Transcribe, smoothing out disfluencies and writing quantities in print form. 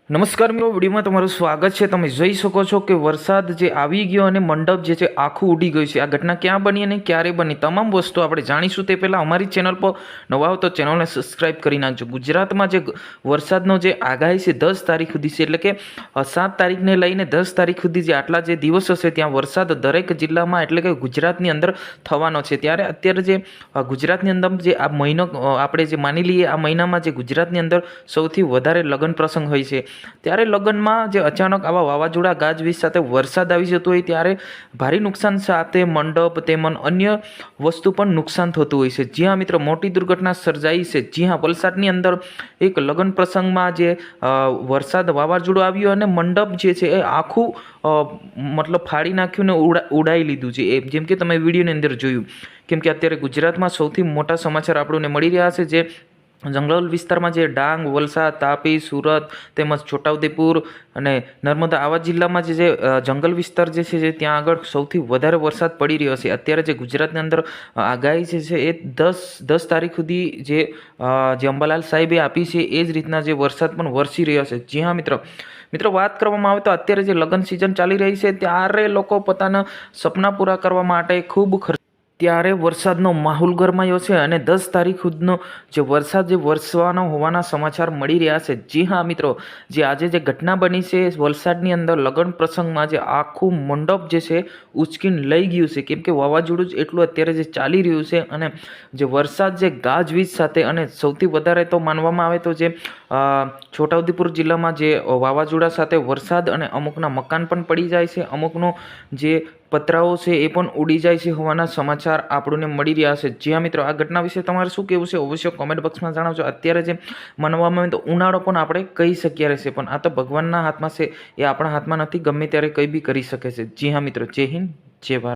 નમસ્કાર મિત્રો, વિડીયોમાં તમારું સ્વાગત છે। તમે જોઈ શકો છો કે વરસાદ જે આવી ગયો અને મંડપ જે છે આખું ઉડી ગયું છે। આ ઘટના ક્યાં બની અને ક્યારે બની તમામ વસ્તુ આપણે જાણીશું। તે પહેલાં અમારી ચેનલ પર નવા હો તો ચેનલને સબસ્ક્રાઈબ કરી નાખજો। ગુજરાતમાં જે વરસાદનો જે આગાહી છે 10 તારીખ સુધી છે, એટલે કે 7 તારીખને લઈને 10 તારીખ સુધી જે આટલા જે દિવસ હશે ત્યાં વરસાદ દરેક જિલ્લામાં એટલે કે ગુજરાતની અંદર થવાનો છે। ત્યારે અત્યારે જે ગુજરાતની અંદર જે આ મહિનો આપણે જે માની લઈએ આ મહિનામાં જે ગુજરાતની અંદર સૌથી વધારે લગ્ન પ્રસંગ હોય છે, ત્યારે લગ્નમાં જે અચાનક આવા વાવાઝોડા ગાજવીજ સાથે વરસાદ આવી જતો હોય ત્યારે ભારે નુકસાન સાથે મંડપ તેમજ અન્ય વસ્તુ પણ નુકસાન થતું હોય છે। જી હા મિત્રો, મોટી દુર્ઘટના સર્જાઈ છે। જી હા, વલસાડની અંદર એક લગ્ન પ્રસંગમાં જે વરસાદ વાવાઝોડું આવ્યું અને મંડપ જે છે એ આખું મતલબ ફાડી નાખ્યું ને ઉડાઈ લીધું છે, એ જેમ કે તમે વિડીયોની અંદર જોયું। કેમ કે અત્યારે ગુજરાતમાં સૌથી મોટા સમાચાર આપણને મળી રહ્યા છે, જે જંગલ વિસ્તારમાં જે ડાંગ, વલસાડ, તાપી, સુરત તેમજ છોટાઉદેપુર અને નર્મદા આવા જિલ્લામાં જે જંગલ વિસ્તાર જે છે ત્યાં આગળ સૌથી વધારે વરસાદ પડી રહ્યો છે। અત્યારે જે ગુજરાતની અંદર આગાહી છે એ 10 તારીખ સુધી જે અંબાલાલ સાહેબે આપી છે એ જ રીતના જે વરસાદ પણ વરસી રહ્યો છે। જી હા મિત્રો, વાત કરવામાં આવે તો અત્યારે જે લગ્ન સિઝન ચાલી રહી છે ત્યારે લોકો પોતાના સપના પૂરા કરવા માટે ખૂબ ત્યારે વરસાદનો માહોલ ગરમાયો છે અને 10 તારીખ સુધીનો જે વરસાદ જે વરસવાનો હોવાના સમાચાર મળી રહ્યા છે। જી હા મિત્રો, જે આજે જે ઘટના બની છે વલસાડની અંદર લગ્ન પ્રસંગમાં જે આખું મંડપ જે છે ઉચકીને લઈ ગયું છે, કેમ કે વાવાઝોડું જ એટલું અત્યારે જે ચાલી રહ્યું છે અને જે વરસાદ જે ગાજવીજ સાથે અને સૌથી વધારે તો માનવામાં આવે તો જે છોટાઉદેપુર જિલ્લામાં જે વાવાઝોડા સાથે વરસાદ અને અમુકના મકાન પણ પડી જાય છે, અમુકનો જે પતરાઓ છે એ પણ ઉડી જાય છે હોવાના સમાચાર આપણને મળી રહ્યા છે। જી હા મિત્રો, આ ઘટના વિશે તમારે શું કહેવું છે અવશ્ય કોમેન્ટ બોક્સમાં જણાવજો। અત્યારે જે માનવામાં આવે તો ઉનાળો પણ આપણે કહી શકીએ રહેશે, પણ આ તો ભગવાનના હાથમાં છે, એ આપણા હાથમાં નથી, ગમે ત્યારે કંઈ બી કરી શકે છે। જી હા મિત્રો, જય હિન્દ, જય ભારત।